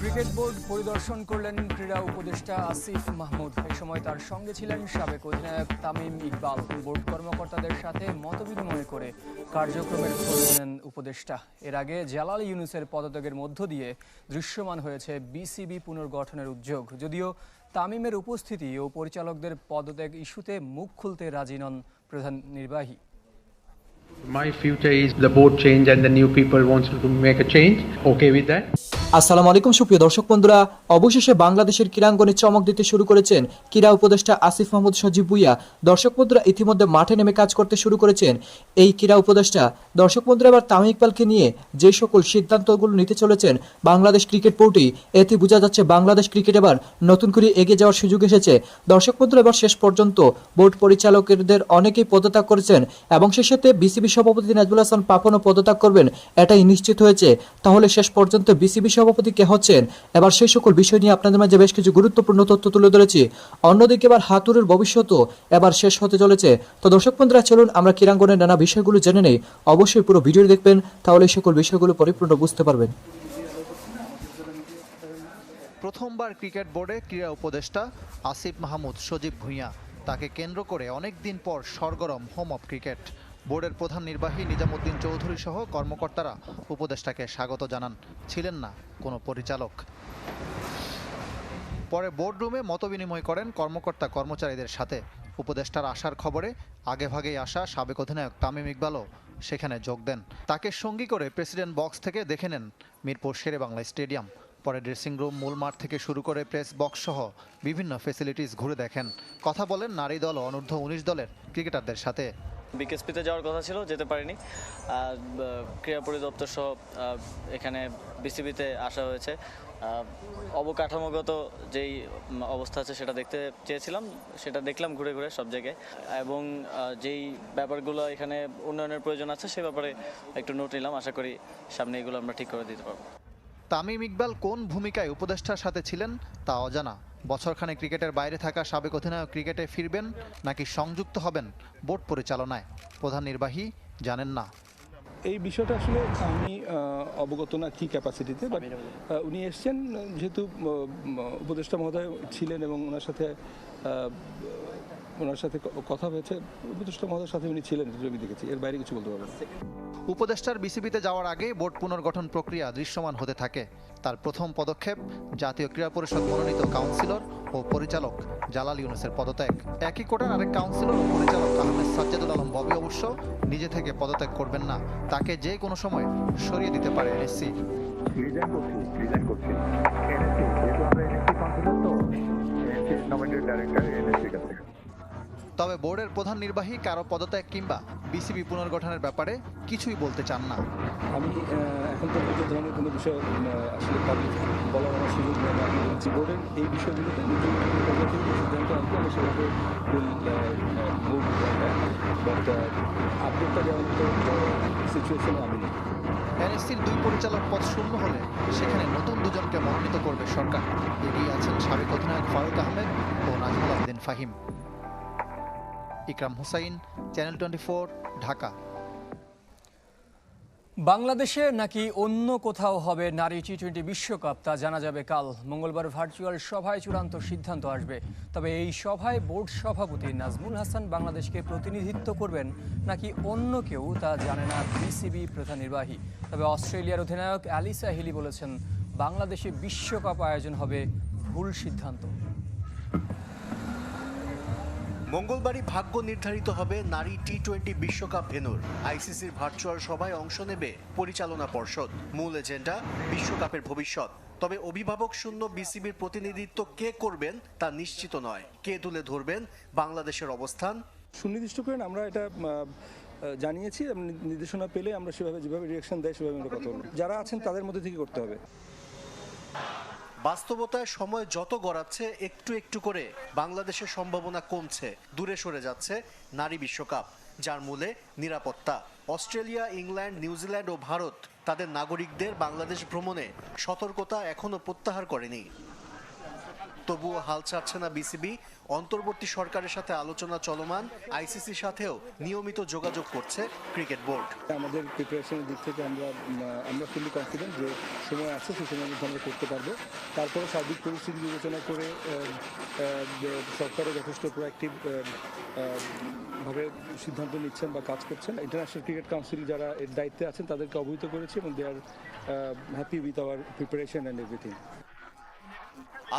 Cricket board পরিদর্শন করলেন ক্রীড়া উপদেষ্টা আসিফ মাহমুদ। এ সময় তার সঙ্গে ছিলেন সাবেক অধিনায়ক তামিম ইকবাল। বোর্ড কর্মকর্তাদের সাথে মতবিনিময় করে কার্যক্রমের খোঁজ নেন উপদেষ্টা। এর আগে জালাল ইউনুসের পদত্যাগের মধ্য দিয়ে দৃশ্যমান হয়েছে বিসিবি পুনর্গঠনের উদ্যোগ। যদিও তামিমের উপস্থিতি ও পরিচালকদের পদত্যাগ ইস্যুতে মুখ খুলতে রাজি নন প্রধান নির্বাহী। My future is the board change and the new people wants to make a change. Okay with that? আসসালামু আলাইকুম সুপ্রিয় দর্শক বন্ধুরা, অবশেষে বাংলাদেশের ক্রীড়াঙ্গনে চমক দিতে শুরু করেছেন ক্রীড়া উপদেষ্টা আসিফ মাহমুদ সজীব ভুঁইয়া। দর্শক বন্ধুরা ইতিমধ্যে মাঠে নেমে কাজ করতে শুরু করেছেন এই ক্রীড়া উপদেষ্টা। দর্শক বন্ধুরা এবার তামিম ইকবালকে নিয়ে যে সকল সিদ্ধান্তগুলো নিতে চলেছেন বাংলাদেশ ক্রিকেট বোর্ডই, এতে বোঝা যাচ্ছে বাংলাদেশ ক্রিকেট এবার নতুন করে এগিয়ে যাওয়ার সুযোগ এসেছে। দর্শক বন্ধুরা এবার শেষ পর্যন্ত বোর্ড পরিচালকদের অনেকেই পদত্যাগ করেছেন এবং সে সাথে বিসিবি সভাপতি নাজমুল হাসান পাপনও পদত্যাগ করবেন, এটাই নিশ্চিত হয়েছে। তাহলে শেষ পর্যন্ত বিসিবি সভাপতি কে হচ্ছেন, এবার সেই সকল বিষয় নিয়ে আপনাদের মাঝে বেশ কিছু গুরুত্বপূর্ণ তথ্য তুলে ধরেছি। অন্যদিকে এবার হাতুড়ের ভবিষ্যৎও এবার শেষ হতে চলেছে। তো দর্শক বন্ধুরা চলুন আমরা ক্রীড়াঙ্গনের নানা বিষয়গুলো জেনে নেই। অবশ্যই পুরো ভিডিও দেখবেন, তাহলে এই সকল বিষয়গুলো পরিপূর্ণ বুঝতে পারবেন। প্রথমবার ক্রিকেট বোর্ডে ক্রীড়া উপদেষ্টা আসিফ মাহমুদ সজীব ভুঁইয়া। তাকে কেন্দ্র করে অনেক দিন পর সরগরম হোম অফ ক্রিকেট। বোর্ডের প্রধান নির্বাহী নিজামুদ্দিন চৌধুরী সহ কর্মকর্তারা উপদেষ্টাকে স্বাগত জানান। ছিলেন না কোনো পরিচালক। পরে বোর্ডরুমে মতবিনিময় করেন কর্মকর্তা কর্মচারীদের সাথে। উপদেষ্টার আসার খবরে আগেভাগেই আসা সাবেক অধিনায়ক তামিম ইকবালও সেখানে যোগ দেন। তাকে সঙ্গী করে প্রেসিডেন্ট বক্স থেকে দেখে নেন মিরপুর শেরেবাংলা স্টেডিয়াম। পরে ড্রেসিং রুম, মূল মাঠ থেকে শুরু করে প্রেস বক্স সহ বিভিন্ন ফেসিলিটিস ঘুরে দেখেন। কথা বলেন নারী দল ও অনূর্ধ্ব 19 দলের ক্রিকেটারদের সাথে। বিকেএসপিতে যাওয়ার কথা ছিল, যেতে পারিনি। ক্রীড়া পরিদপ্তর সহ এখানে বিসিবিতে আসা হয়েছে। অবকাঠামোগত যেই অবস্থা আছে সেটা দেখতে চেয়েছিলাম, সেটা দেখলাম ঘুরে ঘুরে সব জায়গায়। এবং যেই ব্যাপারগুলো এখানে উন্নয়নের প্রয়োজন আছে সে ব্যাপারে একটু নোট নিলাম। আশা করি সামনে এগুলো আমরা ঠিক করে দিতে পারবো। তামিম ইকবাল কোন ভূমিকায় উপদেষ্টার সাথে ছিলেন তা অজানা। বছরখানেক ক্রিকেটের বাইরে থাকা সাবেক অধিনায়ক ক্রিকেটে ফিরবেন নাকি সংযুক্ত হবেন বোর্ড পরিচালনায়, প্রধান নির্বাহী জানেন না। এই বিষয়টা আসলে আমি অবগত না কি ক্যাপাসিটিতে, বাট উনি এসছেন যেহেতু উপদেষ্টা মহোদয় ছিলেন এবং ওনার সাথে কথা হয়েছে। উপদেষ্টা মহোদয়ের সাথে উনি ছিলেন, আমি দেখেছি, এর বাইরে কিছু বলতে পারবেন না। উপদেষ্টার বিসিবিতে যাওয়ার আগে বোর্ড পুনর্গঠন প্রক্রিয়া দৃশ্যমান হতে থাকে। তার প্রথম পদক্ষেপ জাতীয় ক্রীড়া পরিষদ মনোনীত কাউন্সিলর ও পরিচালক জালাল ইউনুসের পদত্যাগ। একই কোটার আরেক কাউন্সিলর ও পরিচালক আহমেদ সাজ্জাদুল আলম ববি অবশ্য নিজে থেকে পদত্যাগ করবেন না। তাকে যে কোনো সময় সরিয়ে দিতে পারে এনএসসি। তবে বোর্ডের প্রধান নির্বাহী কারো পদত্যাগ কিংবা বিসিবি পুনর্গঠনের ব্যাপারে কিছুই বলতে চান না। আমি এখন তো এই ধরনের কোনো বিষয় আসলে পাবলিক বলার আমার সুযোগ নেই। আমি বলছি বোর্ডের এই বিষয়গুলোতে সিদ্ধান্ত আসবে, আমি সেভাবে বাট আপডেটটা দেওয়ার মতো সিচুয়েশনে আমি নেই। এনএসসির 2 পরিচালক পদ শূন্য হলে সেখানে নতুন দুজনকে মনোনীত করবে সরকার। এগিয়ে আছেন সাবেক অধিনায়ক ফারুক আহমেদ ও নাজমুল আবেদিন ফাহিম। ইকরাম হুসাইন, চ্যানেল 24, ঢাকা। বাংলাদেশে নাকি অন্য কোথাও হবে নারী টি-20 বিশ্বকাপ তা জানা যাবে কাল। মঙ্গলবার ভার্চুয়াল সভায় চূড়ান্ত সিদ্ধান্ত আসবে। তবে এই সভায় বোর্ড সভাপতি নাজমুল হাসান বাংলাদেশকে প্রতিনিধিত্ব করবেন নাকি অন্য কেউ তা জানে না বিসিবি প্রধান নির্বাহী। তবে অস্ট্রেলিয়ার অধিনায়ক অ্যালিসা হিলি বলেছেন বাংলাদেশে বিশ্বকাপ আয়োজন হবে ভুল সিদ্ধান্ত। মঙ্গলবারই ভাগ্য নির্ধারিত হবে নারী টি-20 বিশ্বকাপ ভেন্যুর। আইসিসির ভার্চুয়াল সভায় অংশ নেবে পরিচালনা পর্ষদ। মূল এজেন্ডা বিশ্বকাপের ভবিষ্যৎ। তবে অভিভাবক শূন্য বিসিবির প্রতিনিধিত্ব কে করবেন তা নিশ্চিত নয়। কে তুলে ধরবেন বাংলাদেশের অবস্থান সুনির্দিষ্ট করেন আমরা এটা জানিয়েছি। নির্দেশনা পেলে আমরা সেভাবে যেভাবে রিঅ্যাকশন দেয় সেভাবে আমরা কথা বলব। যারা আছেন তাদের মধ্যে থেকে করতে হবে। বাস্তবতায় সময় যত গড়াচ্ছে একটু একটু করে বাংলাদেশের সম্ভাবনা কমছে। দূরে সরে যাচ্ছে নারী বিশ্বকাপ, যার মূলে নিরাপত্তা। অস্ট্রেলিয়া, ইংল্যান্ড, নিউজিল্যান্ড ও ভারত তাদের নাগরিকদের বাংলাদেশ ভ্রমণে সতর্কতা এখনো প্রত্যাহার করেনি। তবুও হাল ছাড়ছে না বিসিবি। অন্তর্বর্তী সরকারের সাথে আলোচনা চলমান, আইসিসির সাথেও নিয়মিত যোগাযোগ করছে ক্রিকেট বোর্ড। আমাদের প্রিপারেশনের দিক থেকে আমরা ফুলি কনফিডেন্ট যে সময় আছে, সেই সময়ের মধ্যে আমরা করতে পারবো। তারপরে সার্বিক পরিস্থিতি বিবেচনা করে সরকারও যথেষ্ট প্রোঅ্যাক্টিভ ভাবে সিদ্ধান্ত নিচ্ছেন বা কাজ করছেন। ইন্টারন্যাশনাল ক্রিকেট কাউন্সিল যারা এর দায়িত্বে আছেন তাদেরকে অবহিত করেছে এবং they are happy with our preparation and everything.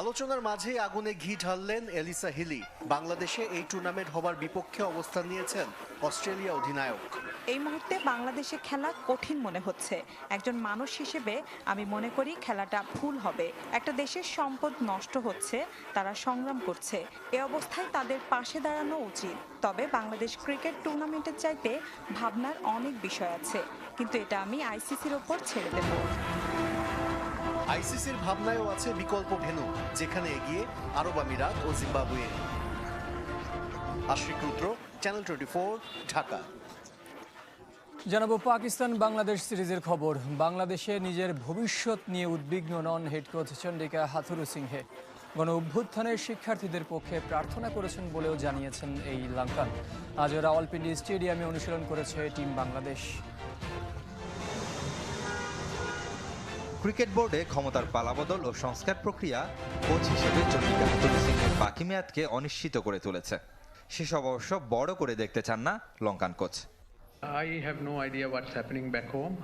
আলোচনার মাঝেই আগুনে ঘি ঢাললেন এলিসা হিলি। বাংলাদেশে এই টুর্নামেন্ট হবার বিপক্ষে অবস্থান নিয়েছেন অস্ট্রেলিয়া অধিনায়ক। এই মুহূর্তে বাংলাদেশে খেলা কঠিন মনে হচ্ছে। একজন মানুষ হিসেবে আমি মনে করি খেলাটা ভুল হবে। একটা দেশের সম্পদ নষ্ট হচ্ছে, তারা সংগ্রাম করছে। এ অবস্থায় তাদের পাশে দাঁড়ানো উচিত। তবে বাংলাদেশ ক্রিকেট টুর্নামেন্টের চাইতে ভাবনার অনেক বিষয় আছে, কিন্তু এটা আমি আইসিসির ওপর ছেড়ে দেব। আইসিসির ভাবনায়ও আছে বিকল্প ভেন্যু, যেখানে এগিয়ে আরব আমিরাত ও জিম্বাবুয়ে। আশিক রুদ্র, চ্যানেল 24, ঢাকা। জানাবো পাকিস্তান বাংলাদেশ সিরিজের খবর। বাংলাদেশে নিজের ভবিষ্যৎ নিয়ে উদ্বিগ্ন নন হেড কোচ চন্ডিকা হাথুরুসিংহে। গণ অভ্যুত্থানের শিক্ষার্থীদের পক্ষে প্রার্থনা করেছেন বলেও জানিয়েছেন এই লঙ্কান। আজ রাওয়ালপিন্ডি স্টেডিয়ামে অনুশীলন করেছে টিম বাংলাদেশ। ক্রিকেট বোর্ডে ক্ষমতার পালাবদল ও সংস্কার প্রক্রিয়া কোচ হিসেবে চন্ডিকা হাথুরুসিংহের বাকি মেয়াদকে অনিশ্চিত করে তুলেছে। সেসব অবশ্য বড় করে দেখতে চান না Lankan coach. I have no idea what's happening back home.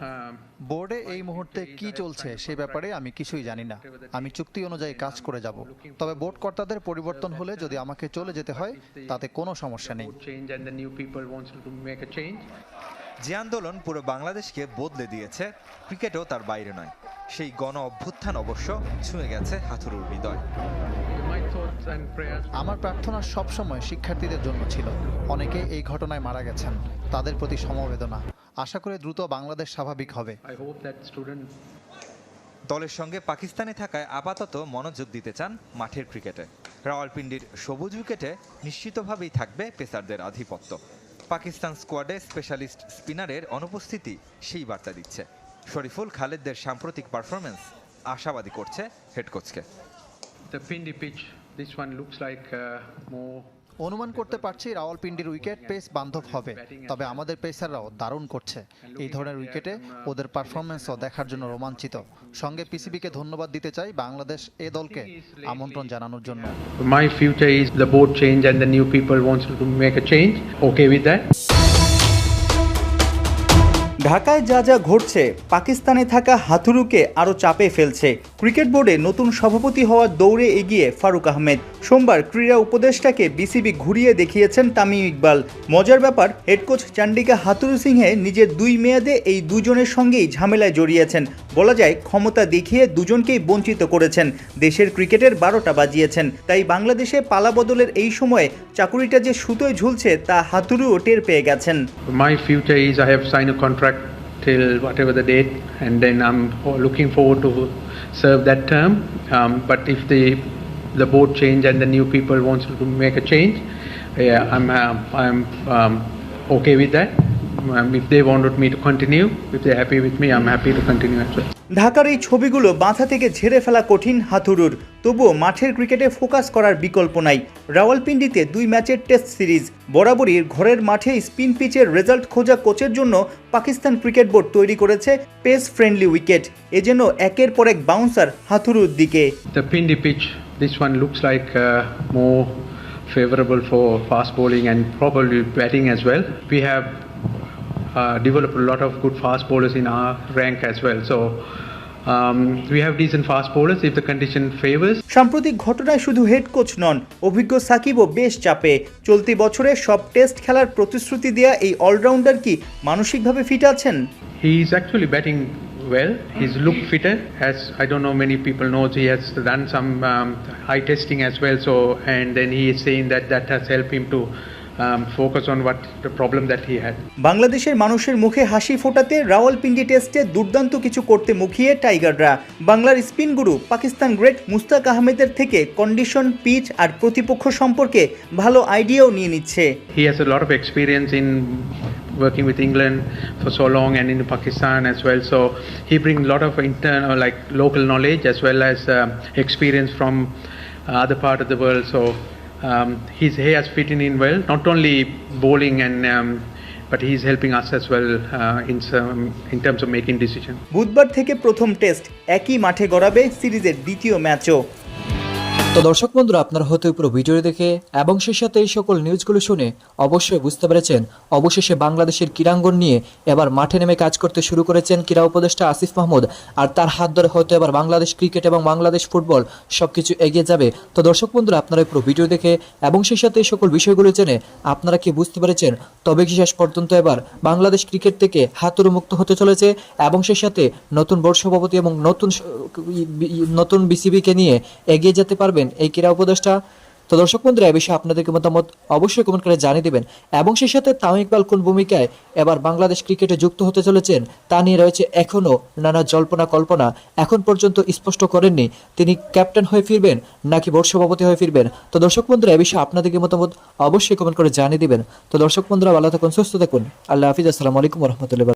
বোর্ডে এই মুহূর্তে কি চলছে সে ব্যাপারে আমি কিছুই জানি না। আমি চুক্তি অনুযায়ী কাজ করে যাব। তবে বোর্ড কর্তাদের পরিবর্তন হলে যদি আমাকে চলে যেতে হয় তাতে কোনো সমস্যা নেই। Change and the new people wants to make a change. যে আন্দোলন পুরো বাংলাদেশকে বদলে দিয়েছে, ক্রিকেটও তার বাইরে নয়। সেই গণ অভ্যুত্থান অবশ্য ছুঁয়ে গেছে হাথুরুর হৃদয়। My thoughts and prayers. আমার প্রার্থনা সবসময় শিক্ষার্থীদের জন্য ছিল। অনেকে এই ঘটনায় মারা গেছেন, তাদের প্রতি সমবেদনা। আশা করি দ্রুত বাংলাদেশ স্বাভাবিক হবে। I hope that students. দলের সঙ্গে পাকিস্তানে থাকায় আপাতত মনোযোগ দিতে চান মাঠের ক্রিকেটে। রাওয়ালপিন্ডির সবুজ উইকেটে নিশ্চিতভাবেই থাকবে পেসারদের আধিপত্য। পাকিস্তান স্কোয়াডে স্পেশালিস্ট স্পিনারের অনুপস্থিতি সেই বার্তা দিচ্ছে। শরীফুল খালেদদের সাম্প্রতিক পারফরমেন্স আশাবাদী করছে হেড কোচকে। The Pindi pitch, this one looks like more. অনুমান করতে পারছি রাওয়ালপিন্ডির উইকেট পেস বান্ধব হবে, তবে আমাদের পেসাররাও দারুণ করছে। এই ধরনের উইকেটে ওদের পারফরমেন্সও দেখার জন্য রোমাঞ্চিত। সঙ্গে পিসিবিকে ধন্যবাদ দিতে চাই বাংলাদেশ এ দলকে আমন্ত্রণ জানানোর জন্য। My future is the board change and the new people wants to make a change. Okay with that? ঢাকায় যা যা ঘটছে পাকিস্তানে থাকা হাথুরুকে আরও চাপে ফেলছে। ক্রিকেট বোর্ডে নতুন সভাপতি হওয়ার দৌড়ে এগিয়ে ফারুক আহমেদ। সোমবার ক্রীড়া উপদেষ্টাকে বিসিবি ঘুরিয়ে দেখিয়েছেন তামিম ইকবাল। মজার ব্যাপার, হেড কোচ চন্ডিকা হাথুরুসিংহে নিজের 2 মেয়াদে এই দুজনের সঙ্গেই ঝামেলায় জড়িয়েছেন। বলা যায় ক্ষমতা দেখিয়ে দুজনকেই বঞ্চিত করেছেন, দেশের ক্রিকেটের 12টা বাজিয়েছেন। তাই বাংলাদেশে পালাবদলের এই সময়ে চাকুরিটা যে সুতোয় ঝুলছে তা হাথুরুও টের পেয়ে গেছেন। My future is I have signed a contract till whatever the date, and then I'm looking forward to serve that term. But if the board change and the new people wants to make a change, yeah, I'm okay with that. If they wanted me to continue, if they're happy with me, I'm happy to continue as well. ঢাকার এই ছবিগুলো মাথা থেকে ঝেড়ে ফেলা কঠিন হাথুরুর। তবুও মাঠের ক্রিকেটে ফোকাস করার বিকল্প নাই। রাওয়ালপিন্ডিতে 2 ম্যাচের টেস্ট সিরিজ, বরাবরই ঘরের মাঠে স্পিন পিচের রেজাল্ট খোঁজা কোচের জন্য পাকিস্তান ক্রিকেট বোর্ড তৈরি করেছে পেস ফ্রেন্ডলি উইকেট। এ যেন একের পর এক বাউন্সার হাথুরুর দিকে। The Pindi pitch, this one looks like more favorable for fast bowling and probably batting as well. We have developed a lot of good fast bowlers in our rank as well. So we have decent fast bowlers if the condition favors. সাম্প্রতিক ঘটনায় শুধু head coach নন, অভিজ্ঞ সাকিবও বেশ চাপে। চলতি বছরে সব test খেলার প্রতিশ্রুতি দেয়া এই অলরাউন্ডার কি মানসিকভাবে ফিট আছেন? He is actually batting well. He's looked fitter, as I don't know many people know. He has done some eye testing as well. So and then he is saying that has helped him to focus on what the problem that he had. বাংলাদেশের মানুষের মুখে হাসি ফোটাতে রাওয়ালপিন্ডি টেস্টে দুর্দান্ত কিছু করতে মুখিয়ে টাইগাররা। বাংলার স্পিন গুরু পাকিস্তান গ্রেট মুস্তাক আহমেদের থেকে কন্ডিশন, পিচ আর প্রতিপক্ষ সম্পর্কে ভালো আইডিয়াও নিয়ে নিচ্ছে। He has a lot of experience in working with England for so long and in Pakistan as well. So he brings a lot of internal, like local knowledge as well as experience from other part of the world. So he has fitted in well, not only bowling and but he's helping us as well in terms of making decisions. বুধবার থেকে প্রথম test একই মাঠে গড়াবে সিরিজের দ্বিতীয় ম্যাচও। তো দর্শক বন্ধুরা, আপনারা হয়তো পুরো ভিডিও দেখে এবং সেই সাথে এই সকল নিউজগুলো শুনে অবশ্যই বুঝতে পেরেছেন অবশেষে বাংলাদেশের ক্রীড়াঙ্গন নিয়ে এবার মাঠে নেমে কাজ করতে শুরু করেছেন ক্রীড়া উপদেষ্টা আসিফ মাহমুদ। আর তার হাত ধরে হয়তো এবার বাংলাদেশ ক্রিকেট এবং বাংলাদেশ ফুটবল সবকিছু এগিয়ে যাবে। তো দর্শক বন্ধুরা, আপনারা পুরো ভিডিও দেখে এবং সেই সাথে এই সকল বিষয়গুলো জেনে আপনারা কি বুঝতে পেরেছেন তবে কি শেষ পর্যন্ত এবার বাংলাদেশ ক্রিকেট থেকে হাতুড়ি মুক্ত হতে চলেছে এবং সেই সাথে নতুন বোর্ড সভাপতি এবং নতুন বিসিবিকে নিয়ে এগিয়ে যেতে পারবেন এই ক্রীড়া উপদেষ্টা। তো দর্শক বন্ধুরা, এই বিষয়ে আপনাদেরকে মতামত অবশ্যই কমেন্ট করে জানিয়ে দেবেন এবং সেই সাথে তামিম ইকবাল কোন ভূমিকায় এবার বাংলাদেশ ক্রিকেটে যুক্ত হতে চলেছেন তা নিয়ে রয়েছে এখনও নানা জল্পনা কল্পনা। এখন পর্যন্ত স্পষ্ট করেননি তিনি ক্যাপ্টেন হয়ে ফিরবেন নাকি বোর্ড সভাপতি হয়ে ফিরবেন। তো দর্শক বন্ধুরা, এই বিষয়ে আপনাদেরকে মতামত অবশ্যই কমেন্ট করে জানিয়ে দিবেন। তো দর্শক বন্ধুরা, ভালো থাকুন, সুস্থ থাকুন, আল্লাহ হাফিজ, আসসালামু আলাইকুম রহমতুল্লাহ।